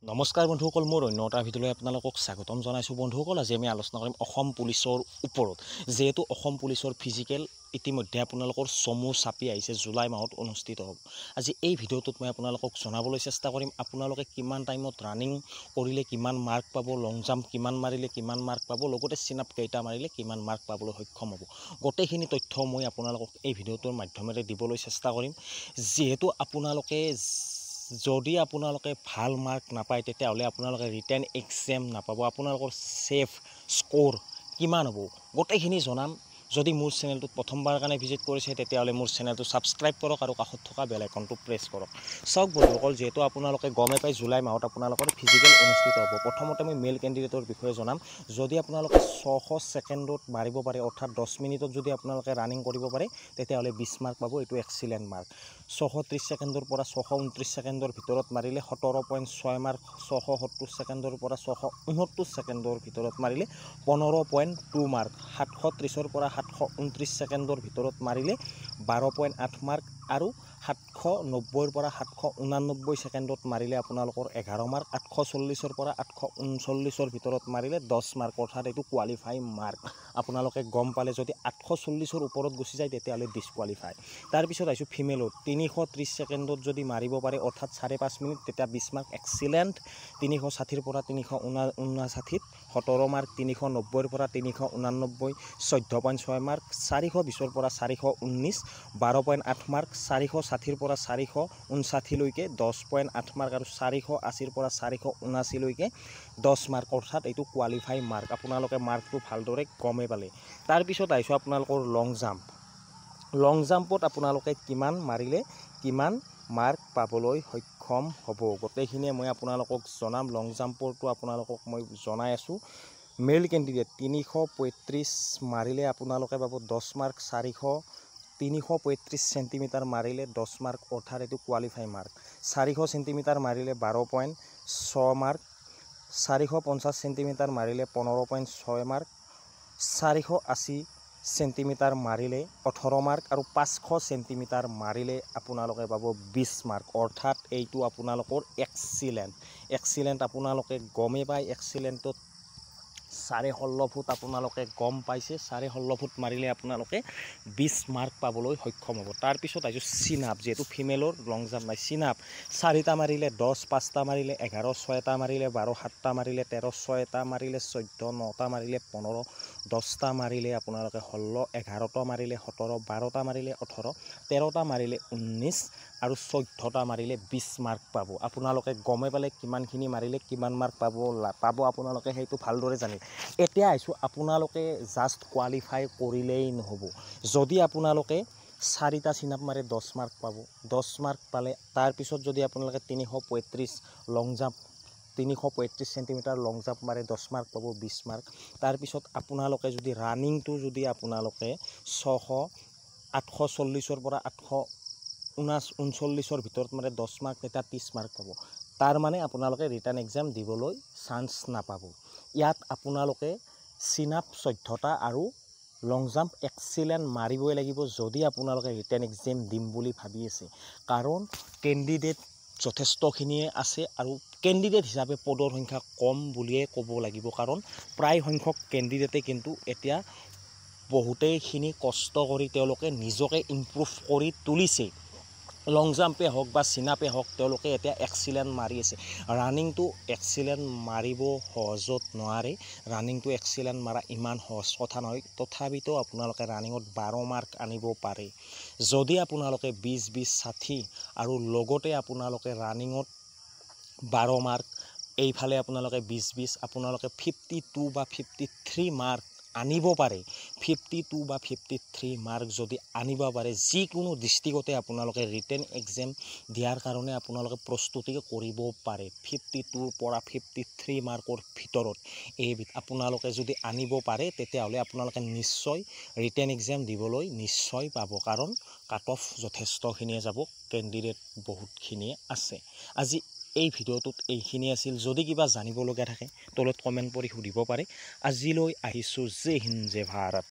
নমস্কাৰ বন্ধুসকল, মোৰ অন্য এটা ভিডিঅ'লৈ আপোনালোকক স্বাগতম জনাইছোঁ। বন্ধুসকল, আজি আমি আলোচনা কৰিম অসম পুলিচৰ ওপৰত। যিহেতু অসম পুলিচৰ ফিজিকেল ইতিমধ্যে আপোনালোকৰ চমু চাপি আহিছে, জুলাই মাহত অনুষ্ঠিত হ'ব। আজি এই ভিডিঅ'টোত মই আপোনালোকক জনাবলৈ চেষ্টা কৰিম আপোনালোকে কিমান টাইমত ৰানিং কৰিলে কিমান মাৰ্ক পাব, লং জাম্প কিমান মাৰিলে কিমান মাৰ্ক পাব, লগতে চিন-আপ কেইটা মাৰিলে কিমান মাৰ্ক পাবলৈ সক্ষম হ'ব। গোটেইখিনি তথ্য মই আপোনালোকক এই ভিডিঅ'টোৰ মাধ্যমেৰে দিবলৈ চেষ্টা কৰিম। যিহেতু আপোনালোকে যদি আপোনালোকে ভাল মাৰ্ক নাপায় তেতিয়াহ'লে আপোনালোকে ৰিটেন এক্সাম নাপাব। আপোনালোকৰ ছেফ স্ক'ৰ কিমান হ'ব গোটেইখিনি জনাম। যদি মোৰ চেনেলটোত প্ৰথমবাৰৰ কাৰণে ভিজিট কৰিছে তেতিয়াহ'লে মোৰ চেনেলটো ছাবস্ক্ৰাইব কৰক আৰু কাষত থকা বেল আইকনটো প্ৰেছ কৰক। চাওক বন্ধুসকল, যিহেতু আপোনালোকে গমে পায় জুলাই মাহত আপোনালোকৰ ফিজিকেল অনুষ্ঠিত হ'ব। প্ৰথমতে মই মেল কেণ্ডিডেটৰ বিষয়ে জনাম। যদি আপোনালোকে 600 ছেকেণ্ডত মাৰিব পাৰে, অৰ্থাৎ 10 মিনিটত যদি আপোনালোকে ৰানিং কৰিব পাৰে তেতিয়াহ'লে 20 মাৰ্ক পাব। এইটো এক্সিলেণ্ট মাৰ্ক। 630 ছেকেণ্ডৰ পৰা 629 ছেকেণ্ডৰ ভিতৰত মাৰিলে 17.6 মাৰ্ক। 670 ছেকেণ্ডৰ পৰা 669 ছেকেণ্ডৰ ভিতৰত মাৰিলে 15.2 মাৰ্ক। 730 পৰা 729 ছেকেণ্ডৰ ভিতৰত মাৰিলে 12.8 মাৰ্ক আৰু 790 পৰা 789 ছেকেণ্ডত মাৰিলে আপোনালোকৰ 11 মাৰ্ক। 840 পৰা 839 ভিতৰত মাৰিলে 10 মাৰ্ক, অৰ্থাৎ এইটো কোৱালিফাই মাৰ্ক। আপোনালোকে গম পালে, যদি 840 ওপৰত গুচি যায় তেতিয়াহ'লে ডিছকুৱালিফাই। তাৰপিছত আহিছোঁ ফিমেলত। 330 ছেকেণ্ডত যদি মাৰিব পাৰে, অৰ্থাৎ 5.5 মিনিট, তেতিয়া 20 মাৰ্ক এক্সিলেণ্ট। 360 পৰা 359 17 মাৰ্ক। 390 পৰা 389 14.6 মাৰ্ক। 420 পৰা 419 12.8 মাৰ্ক। 460 পৰা 459 লৈকে 10.8 মাৰ্ক আৰু 480 পৰা 479 লৈকে 10 মাৰ্ক, অৰ্থাৎ এইটো কোৱালিফাই মাৰ্ক। আপোনালোকে মাৰ্কটো ভালদৰে গমেই পালে। তাৰপিছত আহিছোঁ আপোনালোকৰ লং জাম্প। লং জাম্পত আপোনালোকে কিমান মাৰিলে কিমান মাৰ্ক পাবলৈ সক্ষম হ'ব গোটেইখিনিয়ে মই আপোনালোকক জনাম। লং জাম্পৰটো আপোনালোকক মই জনাই আছোঁ। মেল কেণ্ডিডেট 335 মাৰিলে আপোনালোকে পাব 10 মাৰ্ক। 335 চেণ্টিমিটাৰ মাৰিলে 10 মাৰ্ক, অৰ্থাৎ এইটো কোৱালিফাই মাৰ্ক। 400 চেণ্টিমিটাৰ মাৰিলে 12.6 মাৰ্ক। 450 চেণ্টিমিটাৰ মাৰিলে 15.6 মাৰ্ক। 480 চেণ্টিমিটাৰ মাৰিলে 18 মাৰ্ক আৰু 500 চেণ্টিমিটাৰ মাৰিলে আপোনালোকে পাব 20 মাৰ্ক, অৰ্থাৎ এইটো আপোনালোকৰ এক্সিলেণ্ট। আপোনালোকে গমেই পায়। এক্সিলেণ্টত 16.5 ফুট আপোনালোকে গম পাইছে। 16.5 ফুট মাৰিলে আপোনালোকে 20 মাৰ্ক পাবলৈ সক্ষম হ'ব। তাৰপিছত আহিছোঁ চিন-আপ। যিহেতু ফিমেলৰ লং জাম্প নাই, চিন-আপ 4টা মাৰিলে 10, 5টা মাৰিলে 11, 6টা মাৰিলে 12, 7টা মাৰিলে 13, 6টা মাৰিলে 14, 9টা মাৰিলে 15, 10টা মাৰিলে আপোনালোকে 16, 11টা মাৰিলে 17, 12টা মাৰিলে 18, 13টা মাৰিলে 19 আৰু 14টা মাৰিলে 20 মাৰ্ক পাব। আপোনালোকে গমে পালে কিমানখিনি মাৰিলে কিমান মাৰ্ক পাব আপোনালোকে সেইটো ভালদৰে জানিলে। এতিয়া আহিছোঁ, আপোনালোকে জাষ্ট কোৱালিফাই কৰিলেই নহ'ব। যদি আপোনালোকে 4টা চিন-আপ মাৰে 10 মাৰ্ক পাব। 10 মাৰ্ক পালে তাৰপিছত যদি আপোনালোকে 335 লং জাম্প 335 চেণ্টিমিটাৰ লং জাম্প মাৰে 10 মাৰ্ক পাব, 20 মাৰ্ক। তাৰপিছত আপোনালোকে যদি ৰানিংটো যদি আপোনালোকে 840 পৰা 839 ভিতৰত মাৰে 10 মাৰ্ক, তেতিয়া 30 মাৰ্ক পাব। তাৰমানে আপোনালোকে ৰিটাৰ্ণ এক্সাম দিবলৈ চান্স নাপাব। ইয়াত আপোনালোকে চিন-আপ 14টা আৰু লং জাম্প এক্সিলেণ্ট মাৰিবই লাগিব যদি আপোনালোকে ৰিটাৰ্ণ এক্সাম দিম বুলি ভাবি আছে। কাৰণ কেণ্ডিডেট যথেষ্টখিনিয়ে আছে আৰু কেণ্ডিডেট হিচাপে পদৰ সংখ্যা কম বুলিয়ে ক'ব লাগিব। কাৰণ প্ৰায় সংখ্যক কেণ্ডিডেটে কিন্তু এতিয়া বহুতেইখিনি কষ্ট কৰি তেওঁলোকে নিজকে ইমপ্ৰুভ কৰি তুলিছে। লং জাম্পে হওক বা চিন-আপে হওক, তেওঁলোকে এতিয়া এক্সিলেণ্ট মাৰি আছে। ৰানিংটো এক্সিলেণ্ট মাৰিব সহজত নোৱাৰে। ৰানিংটো এক্সিলেণ্ট মাৰা ইমান সহজ কথা নহয়। তথাপিতো আপোনালোকে ৰানিঙত 12 মাৰ্ক আনিব পাৰে। যদি আপোনালোকে 20, 20, 60 আৰু লগতে আপোনালোকে ৰানিঙত 12 মাৰ্ক, এইফালে আপোনালোকে 20, 20, আপোনালোকে 52 বা 53 মাৰ্ক আনিব পাৰে। 52 বা 53 মাৰ্ক যদি আনিব পাৰে, যিকোনো ডিষ্ট্ৰিক্টতে আপোনালোকে ৰিটেন এক্সাম দিয়াৰ কাৰণে আপোনালোকে প্ৰস্তুতি কৰিব পাৰে। 52 পৰা 53 মাৰ্কৰ ভিতৰত আপোনালোকে যদি আনিব পাৰে তেতিয়াহ'লে আপোনালোকে নিশ্চয় ৰিটেন এক্সাম দিবলৈ নিশ্চয় পাব। কাৰণ কাট অফ যথেষ্টখিনিয়ে যাব, কেণ্ডিডেট বহুতখিনিয়ে আছে। আজি এই ভিডিঅ'টোত এইখিনি আছিল। যদি কিবা জানিবলগীয়া থাকে তলত কমেণ্ট কৰি সুধিব পাৰে। আজিলৈ আহিছোঁ। জয় হিন্দ, জয় ভাৰত।